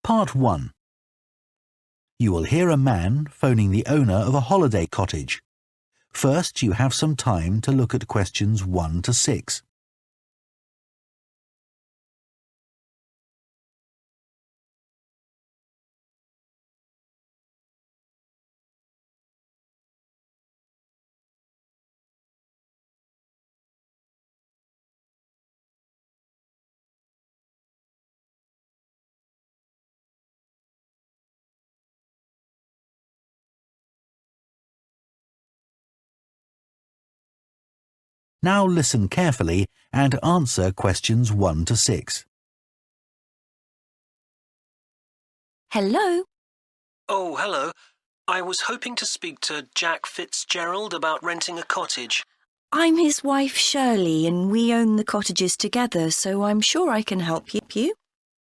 Part 1. You will hear a man phoning the owner of a holiday cottage. First, you have some time to look at questions 1 to 6. Now listen carefully and answer questions 1 to 6. Hello? Oh, hello. I was hoping to speak to Jack Fitzgerald about renting a cottage. I'm his wife Shirley and we own the cottages together, so I'm sure I can help you.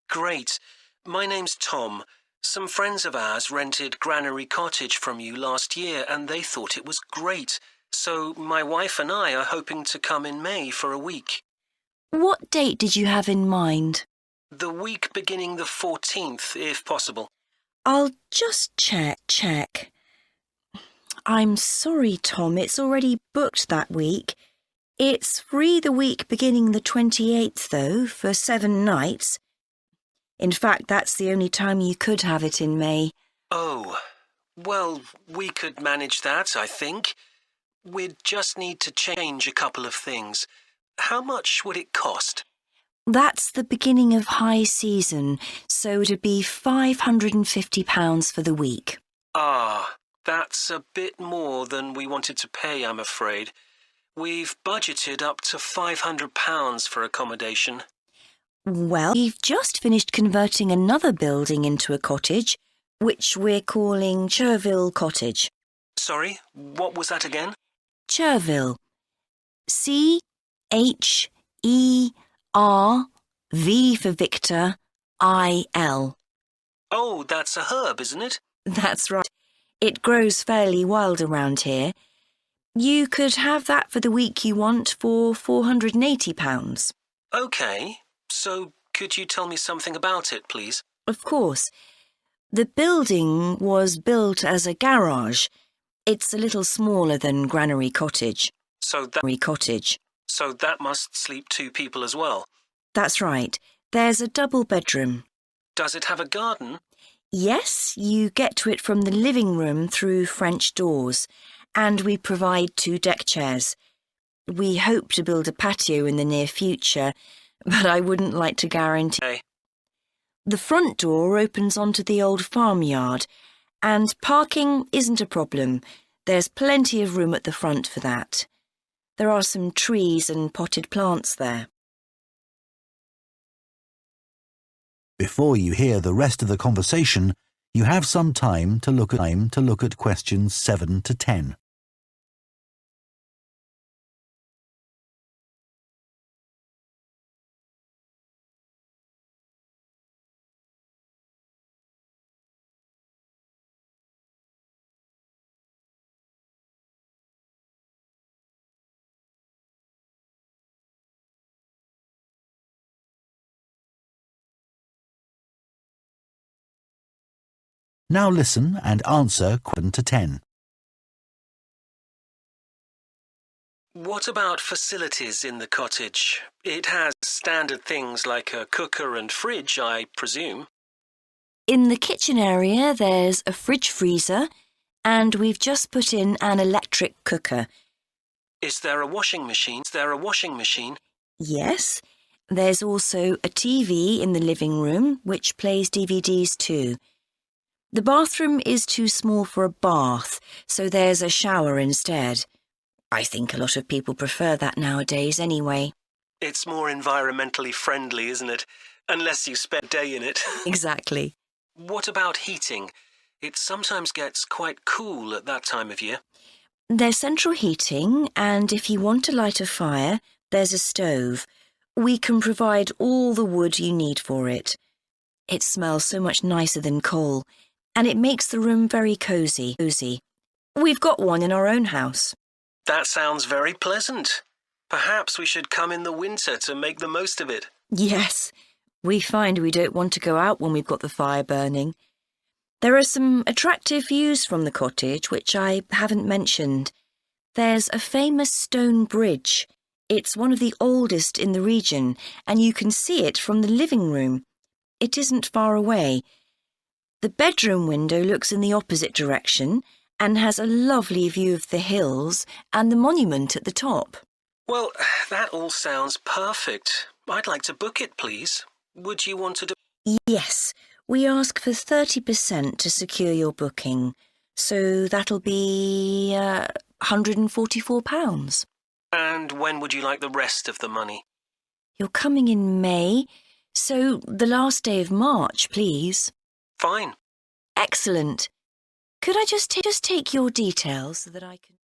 Great. My name's Tom. Some friends of ours rented Granary Cottage from you last year and they thought it was great. So my wife and I are hoping to come in May for a week. What date did you have in mind? The week beginning the 14th, if possible. I'll just check. I'm sorry, Tom, it's already booked that week. It's free the week beginning the 28th, though, for 7 nights. In fact, that's the only time you could have it in May. Oh, well, we could manage that, I think. We'd just need to change a couple of things. How much would it cost? That's the beginning of high season, so it'd be £550 for the week. Ah, that's a bit more than we wanted to pay, I'm afraid. We've budgeted up to £500 for accommodation. Well, we've just finished converting another building into a cottage, which we're calling Cherville Cottage. Sorry, what was that again? Cherville. Cherv V for Victor, IL. Oh, that's a herb, isn't it? That's right. It grows fairly wild around here. You could have that for the week you want for £480. OK, so could you tell me something about it, please? Of course. The building was built as a garage. It's a little smaller than Granary Cottage. So that must sleep 2 people as well? That's right. There's a double bedroom. Does it have a garden? Yes, you get to it from the living room through French doors, and we provide 2 deck chairs. We hope to build a patio in the near future, but I wouldn't like to guarantee. Okay. The front door opens onto the old farmyard, and parking isn't a problem. There's plenty of room at the front for that. There are some trees and potted plants there. Before you hear the rest of the conversation, you have some time to look at questions 7 to 10. Now listen and answer question to 10. What about facilities in the cottage? It has standard things like a cooker and fridge, I presume. In the kitchen area, there's a fridge freezer, and we've just put in an electric cooker. Is there a washing machine? Yes. There's also a TV in the living room, which plays DVDs too. The bathroom is too small for a bath, so there's a shower instead. I think a lot of people prefer that nowadays anyway. It's more environmentally friendly, isn't it? Unless you spend a day in it. Exactly. What about heating? It sometimes gets quite cool at that time of year. There's central heating, and if you want to light a fire, there's a stove. We can provide all the wood you need for it. It smells so much nicer than coal, and it makes the room very cosy. We've got one in our own house. That sounds very pleasant. Perhaps we should come in the winter to make the most of it. Yes, We find we don't want to go out when we've got the fire burning. There are some attractive views from the cottage which I haven't mentioned. There's a famous stone bridge. It's one of the oldest in the region, and you can see it from the living room. It isn't far away. The bedroom window looks in the opposite direction and has a lovely view of the hills and the monument at the top. Well, that all sounds perfect. I'd like to book it, please. Would you want to... Yes, we ask for 30% to secure your booking, so that'll be £144. And when would you like the rest of the money? You're coming in May, so the last day of March, please. Fine. Excellent. Could I just take your details so that I can...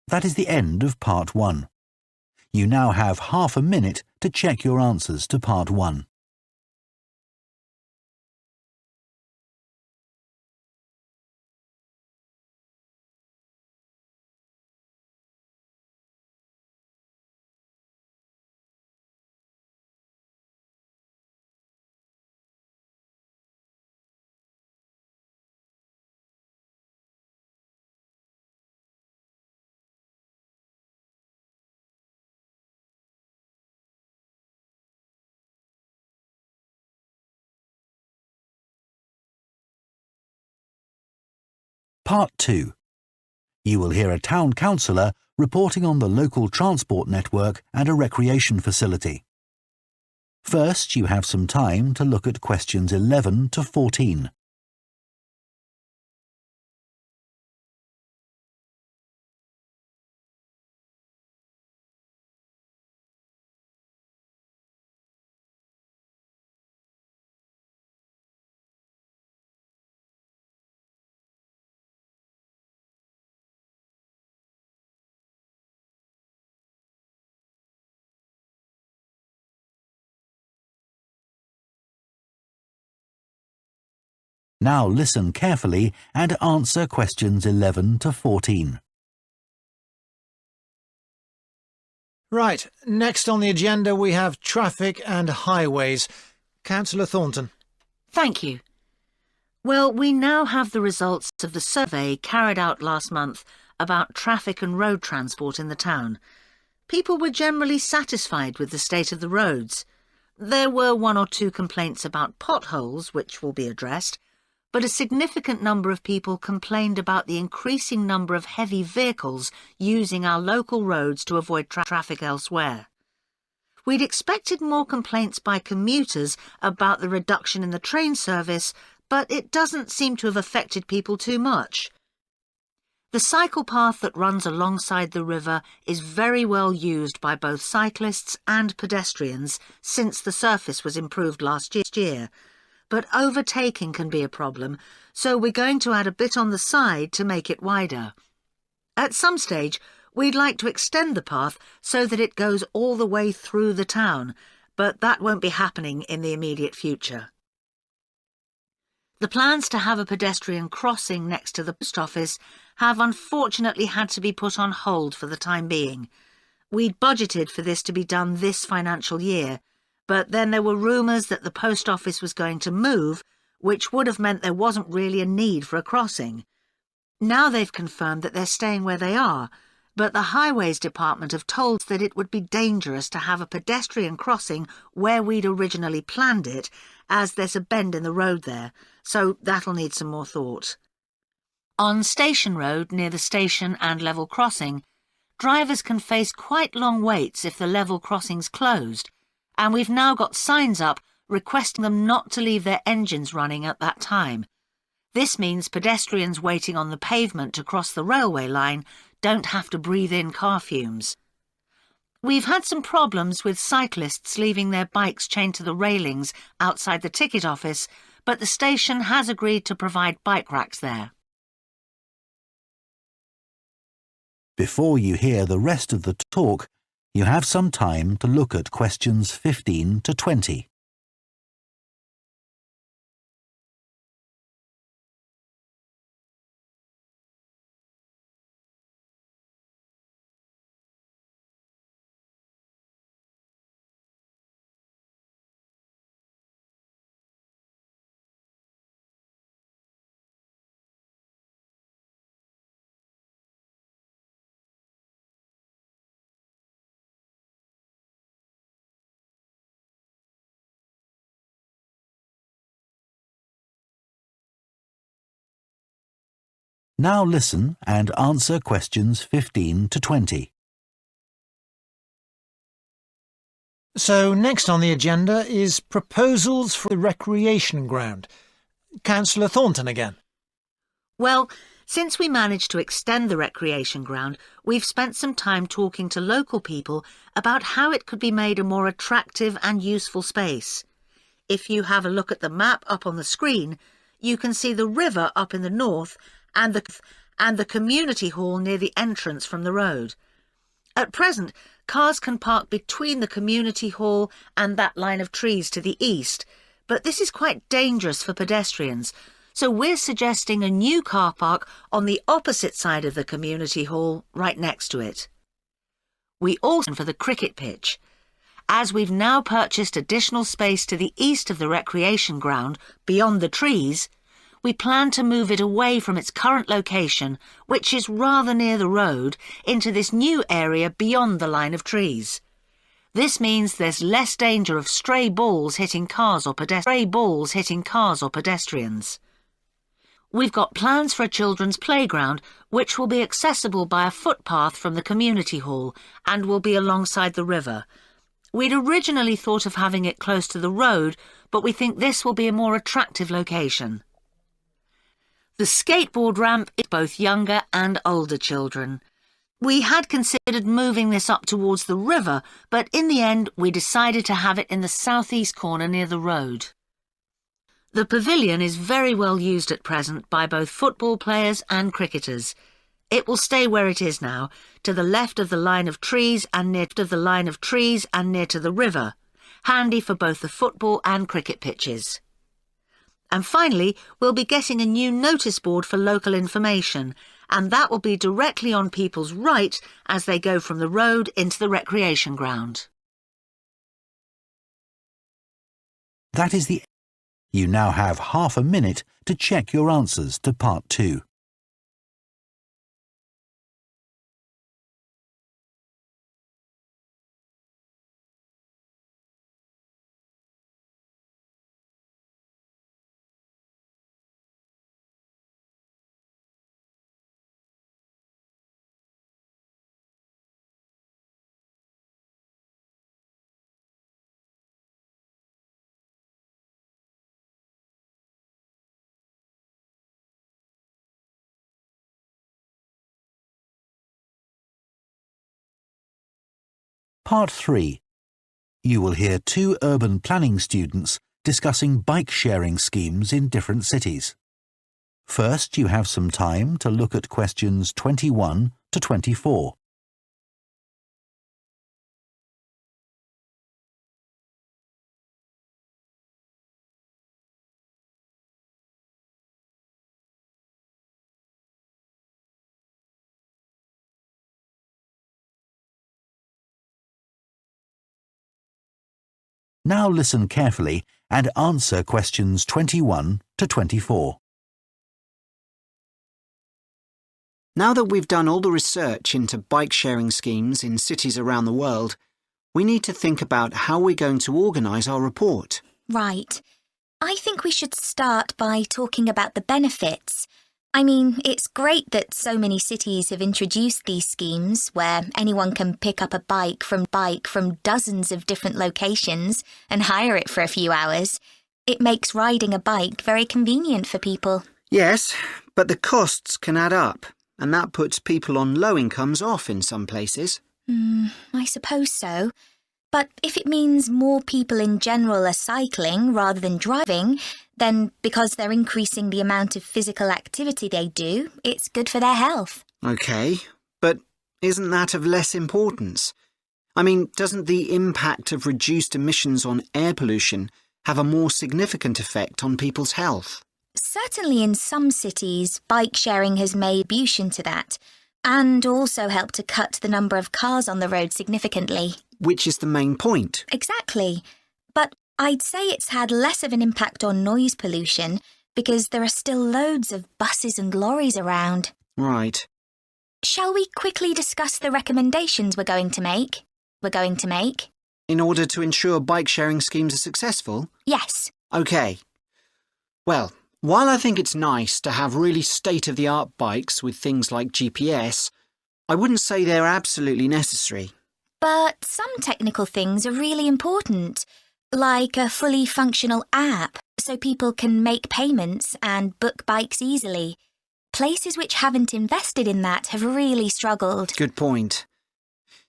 That is the end of Part 1. You now have half a minute to check your answers to Part 1. Part 2. You will hear a town councillor reporting on the local transport network and a recreation facility. First, you have some time to look at questions 11 to 14. Now listen carefully and answer questions 11 to 14. Right, next on the agenda we have traffic and highways. Councillor Thornton. Thank you. Well, we now have the results of the survey carried out last month about traffic and road transport in the town. People were generally satisfied with the state of the roads. There were 1 or 2 complaints about potholes, which will be addressed, but a significant number of people complained about the increasing number of heavy vehicles using our local roads to avoid traffic elsewhere. We'd expected more complaints by commuters about the reduction in the train service, but it doesn't seem to have affected people too much. The cycle path that runs alongside the river is very well used by both cyclists and pedestrians since the surface was improved last year. But overtaking can be a problem, so we're going to add a bit on the side to make it wider. At some stage, we'd like to extend the path so that it goes all the way through the town, but that won't be happening in the immediate future. The plans to have a pedestrian crossing next to the post office have unfortunately had to be put on hold for the time being. We'd budgeted for this to be done this financial year, but then there were rumours that the post office was going to move, which would have meant there wasn't really a need for a crossing. Now they've confirmed that they're staying where they are, but the Highways Department have told us that it would be dangerous to have a pedestrian crossing where we'd originally planned it, as there's a bend in the road there, so that'll need some more thought. On Station Road, near the station and level crossing, drivers can face quite long waits if the level crossing's closed, and we've now got signs up requesting them not to leave their engines running at that time. This means pedestrians waiting on the pavement to cross the railway line don't have to breathe in car fumes. We've had some problems with cyclists leaving their bikes chained to the railings outside the ticket office, but the station has agreed to provide bike racks there. Before you hear the rest of the talk, you have some time to look at questions 15 to 20. Now listen and answer questions 15 to 20. So next on the agenda is proposals for the recreation ground. Councillor Thornton again. Well, since we managed to extend the recreation ground, we've spent some time talking to local people about how it could be made a more attractive and useful space. If you have a look at the map up on the screen, you can see the river up in the north and the community hall near the entrance from the road. At present, cars can park between the community hall and that line of trees to the east, but this is quite dangerous for pedestrians, so we're suggesting a new car park on the opposite side of the community hall, right next to it. We also for the cricket pitch. As we've now purchased additional space to the east of the recreation ground, beyond the trees, we plan to move it away from its current location, which is rather near the road, into this new area beyond the line of trees. This means there's less danger of stray balls hitting cars or pedestrians. We've got plans for a children's playground, which will be accessible by a footpath from the community hall and will be alongside the river. We'd originally thought of having it close to the road, but we think this will be a more attractive location. The skateboard ramp is both younger and older children. We had considered moving this up towards the river, but in the end we decided to have it in the southeast corner near the road. The pavilion is very well used at present by both football players and cricketers. It will stay where it is now, to the left of the line of trees and near to the river, handy for both the football and cricket pitches. And finally, we'll be getting a new notice board for local information, and that will be directly on people's right as they go from the road into the recreation ground. That is the... You now have half a minute to check your answers to Part 2. Part 3. You will hear 2 urban planning students discussing bike-sharing schemes in different cities. First, you have some time to look at questions 21 to 24. Now listen carefully and answer questions 21 to 24. Now that we've done all the research into bike-sharing schemes in cities around the world, we need to think about how we're going to organise our report. Right. I think we should start by talking about the benefits. I mean, it's great that so many cities have introduced these schemes where anyone can pick up a bike from dozens of different locations and hire it for a few hours. It makes riding a bike very convenient for people. Yes, but the costs can add up, and that puts people on low incomes off in some places. I suppose so. But if it means more people in general are cycling rather than driving, then because they're increasing the amount of physical activity they do, it's good for their health. OK, but isn't that of less importance? I mean, doesn't the impact of reduced emissions on air pollution have a more significant effect on people's health? Certainly in some cities, bike sharing has made contribution to that, and also helped to cut the number of cars on the road significantly. Which is the main point. Exactly. But I'd say it's had less of an impact on noise pollution because there are still loads of buses and lorries around. Right. Shall we quickly discuss the recommendations we're going to make? In order to ensure bike-sharing schemes are successful? Yes. OK. Well, While I think it's nice to have really state-of-the-art bikes with things like GPS, I wouldn't say they're absolutely necessary. But some technical things are really important, like a fully functional app so people can make payments and book bikes easily. Places which haven't invested in that have really struggled. Good point.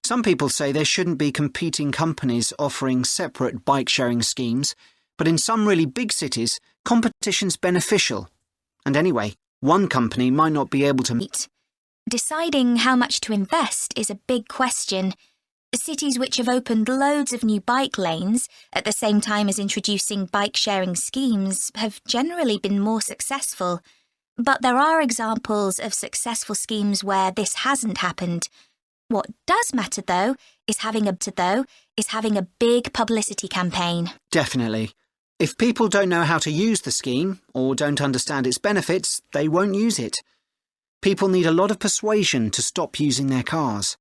Some people say there shouldn't be competing companies offering separate bike-sharing schemes, but in some really big cities, competition's beneficial. And anyway, one company might not be able to... Deciding how much to invest is a big question. Cities which have opened loads of new bike lanes at the same time as introducing bike-sharing schemes have generally been more successful. But there are examples of successful schemes where this hasn't happened. What does matter, though, is having a big publicity campaign. Definitely. If people don't know how to use the scheme or don't understand its benefits, they won't use it. People need a lot of persuasion to stop using their cars.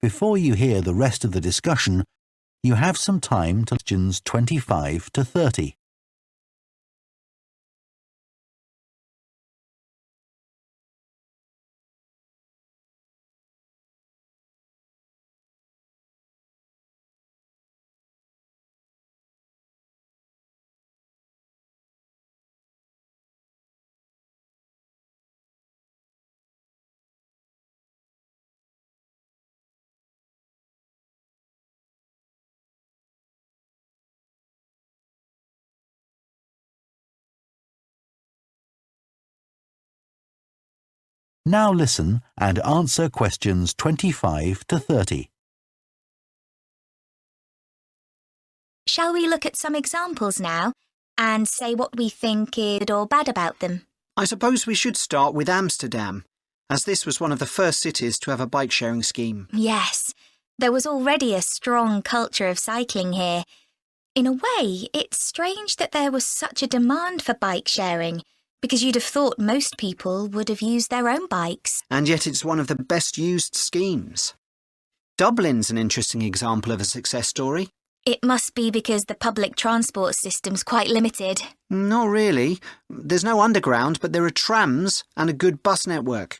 Before you hear the rest of the discussion, you have some time to questions 25 to 30. Now listen and answer questions 25 to 30. Shall we look at some examples now and say what we think is good or bad about them? I suppose we should start with Amsterdam, as this was one of the first cities to have a bike-sharing scheme. Yes, there was already a strong culture of cycling here. In a way, it's strange that there was such a demand for bike sharing, because you'd have thought most people would have used their own bikes. And yet it's one of the best-used schemes. Dublin's an interesting example of a success story. It must be because the public transport system's quite limited. Not really. There's no underground, but there are trams and a good bus network.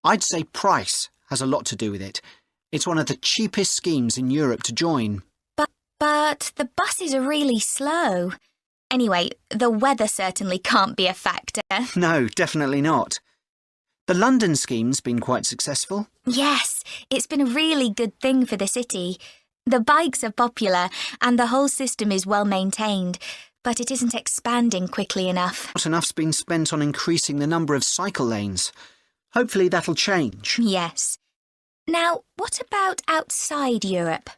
I'd say price has a lot to do with it. It's one of the cheapest schemes in Europe to join. But the buses are really slow. Anyway, the weather certainly can't be a factor. No, definitely not. The London scheme's been quite successful. Yes, it's been a really good thing for the city. The bikes are popular and the whole system is well maintained, but it isn't expanding quickly enough. Not enough's been spent on increasing the number of cycle lanes. Hopefully that'll change. Yes. Now, what about outside Europe?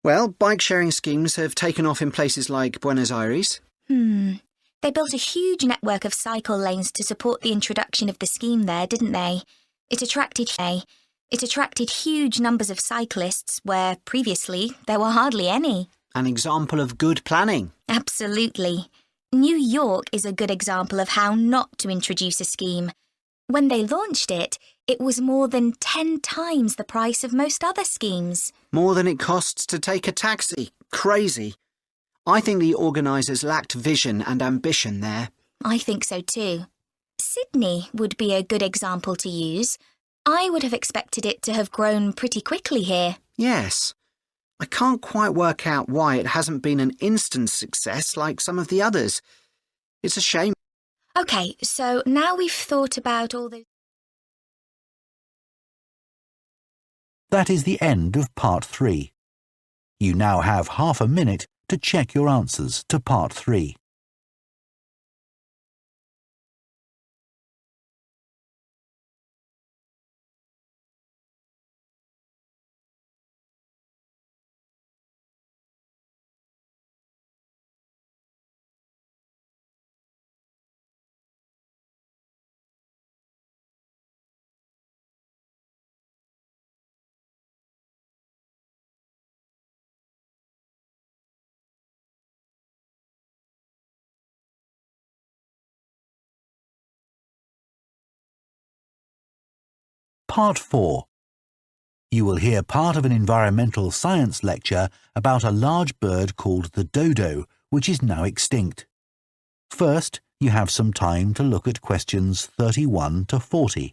Well, bike-sharing schemes have taken off in places like Buenos Aires. They built a huge network of cycle lanes to support the introduction of the scheme there, didn't they? It attracted huge numbers of cyclists where previously there were hardly any. An example of good planning. Absolutely. New York is a good example of how not to introduce a scheme. When they launched it, it was more than 10 times the price of most other schemes. More than it costs to take a taxi. Crazy. I think the organisers lacked vision and ambition there. I think so too. Sydney would be a good example to use. I would have expected it to have grown pretty quickly here. Yes. I can't quite work out why it hasn't been an instant success like some of the others. It's a shame. OK, so now we've thought about all those... That is the end of Part 3. You now have half a minute to check your answers to Part 3. Part 4. You will hear part of an environmental science lecture about a large bird called the dodo, which which is now extinct. First, you have some time to look at questions 31 to 40.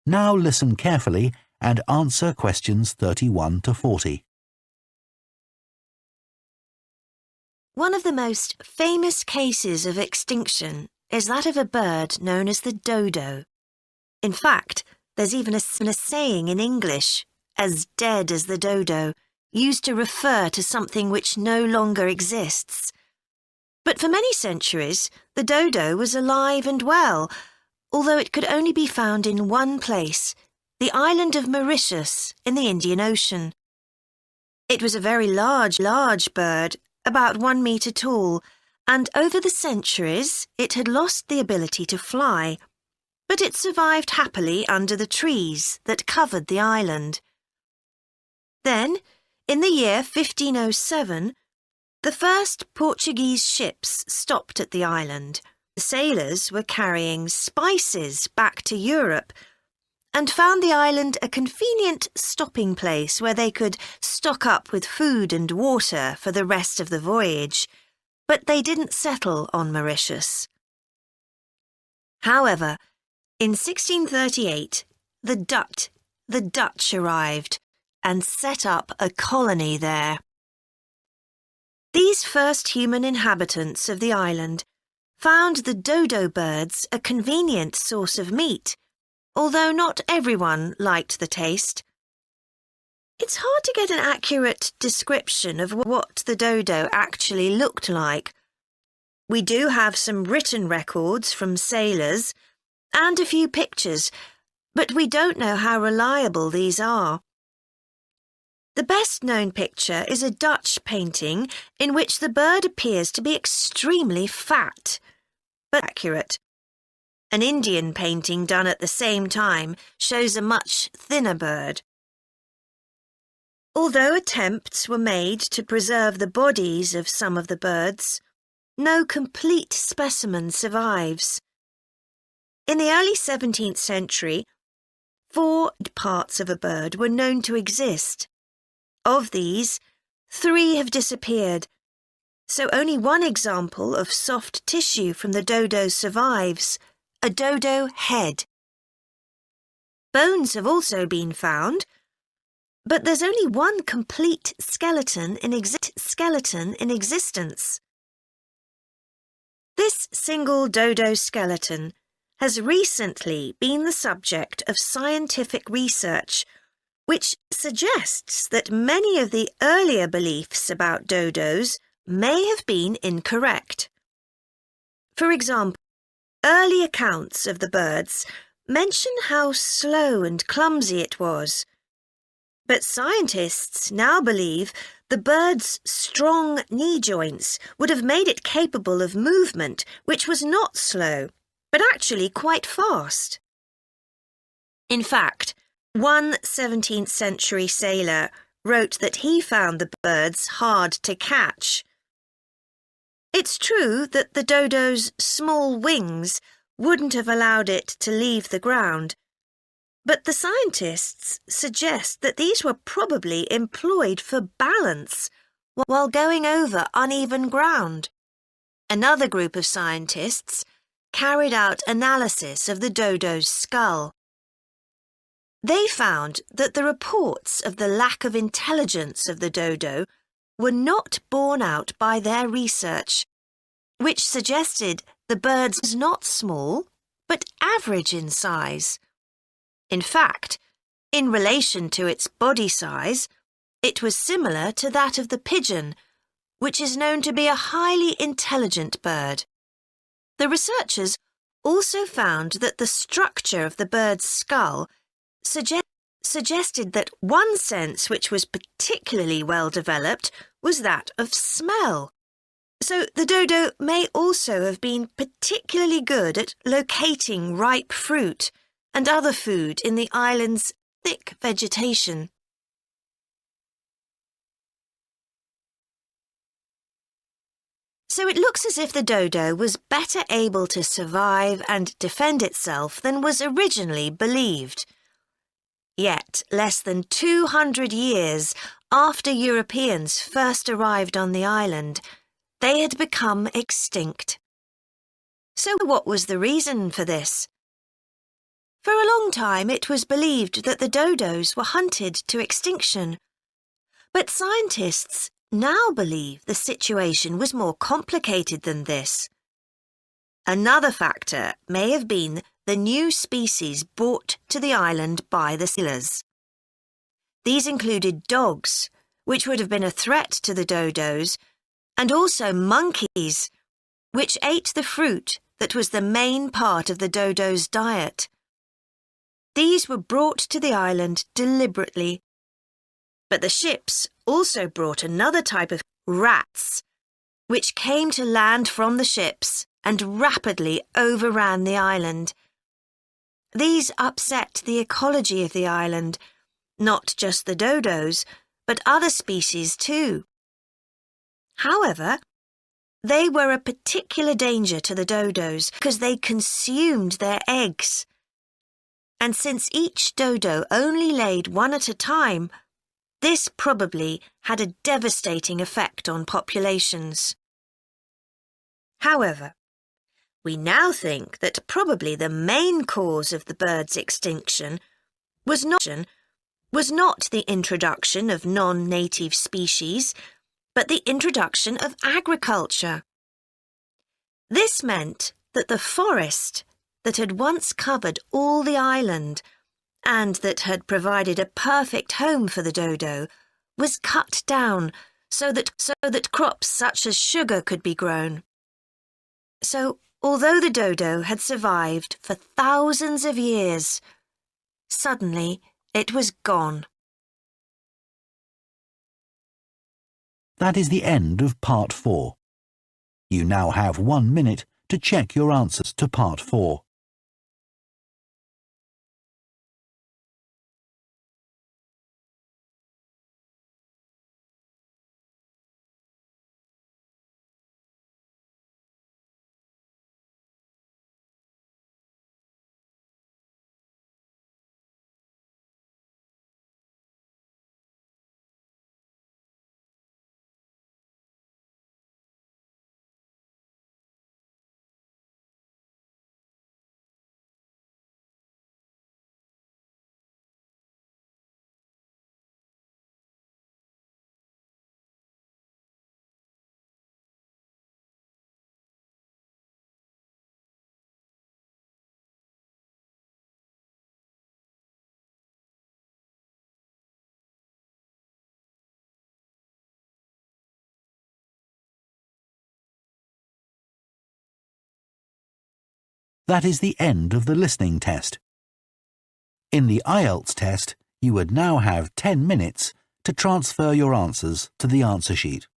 Now listen carefully and answer questions 31 to 40. One of the most famous cases of extinction is that of a bird known as the dodo. In fact, there's even a saying in English, as dead as the dodo, used to refer to something which no longer exists. But for many centuries, the dodo was alive and well, although it could only be found in one place, the island of Mauritius in the Indian Ocean. It was a very large bird, about 1 metre tall, and over the centuries it had lost the ability to fly, but it survived happily under the trees that covered the island. Then, in the year 1507, the first Portuguese ships stopped at the island. The sailors were carrying spices back to Europe and found the island a convenient stopping place where they could stock up with food and water for the rest of the voyage, but they didn't settle on Mauritius. However, in 1638, the Dutch arrived and set up a colony there. These first human inhabitants of the island found the dodo birds a convenient source of meat, although not everyone liked the taste. It's hard to get an accurate description of what the dodo actually looked like. We do have some written records from sailors and a few pictures, but we don't know how reliable these are. The best-known picture is a Dutch painting in which the bird appears to be extremely fat, but accurate. An Indian painting done at the same time shows a much thinner bird. Although attempts were made to preserve the bodies of some of the birds, no complete specimen survives. In the early 17th century, 4 parts of a bird were known to exist. Of these, 3 have disappeared, so only one example of soft tissue from the dodo survives, a dodo head. Bones have also been found, but there's only one complete skeleton in existence. This single dodo skeleton has recently been the subject of scientific research, which suggests that many of the earlier beliefs about dodos may have been incorrect. For example, early accounts of the birds mention how slow and clumsy it was. But scientists now believe the bird's strong knee joints would have made it capable of movement which was not slow, but actually quite fast. In fact, one 17th century sailor wrote that he found the birds hard to catch. It's true that the dodo's small wings wouldn't have allowed it to leave the ground, but the scientists suggest that these were probably employed for balance while going over uneven ground. Another group of scientists carried out analysis of the dodo's skull. They found that the reports of the lack of intelligence of the dodo were not borne out by their research, which suggested the bird was not small, but average in size. In fact, in relation to its body size, It was similar to that of the pigeon, which is known to be a highly intelligent bird. The researchers also found that the structure of the bird's skull suggested that one sense which was particularly well developed was that of smell. So the dodo may also have been particularly good at locating ripe fruit and other food in the island's thick vegetation. So it looks as if the dodo was better able to survive and defend itself than was originally believed. Yet, less than 200 years after Europeans first arrived on the island, they had become extinct. So what was the reason for this? For a long time it was believed that the dodos were hunted to extinction. But scientists now believe the situation was more complicated than this. Another factor may have been the new species brought to the island by the sailors. These included dogs, which would have been a threat to the dodos, and also monkeys, which ate the fruit that was the main part of the dodo's diet. These were brought to the island deliberately. But the ships also brought another type of rats, which came to land from the ships and rapidly overran the island. These upset the ecology of the island, not just the dodos, but other species too. However, they were a particular danger to the dodos because they consumed their eggs. And since each dodo only laid one at a time, this probably had a devastating effect on populations. However, we now think that probably the main cause of the bird's extinction was not the introduction of non-native species, but the introduction of agriculture. This meant that the forest that had once covered all the island and that had provided a perfect home for the dodo was cut down so that crops such as sugar could be grown. So, although the dodo had survived for thousands of years, suddenly it was gone. That is the end of Part 4. You now have 1 minute to check your answers to Part 4. That is the end of the listening test. In the IELTS test, you would now have 10 minutes to transfer your answers to the answer sheet.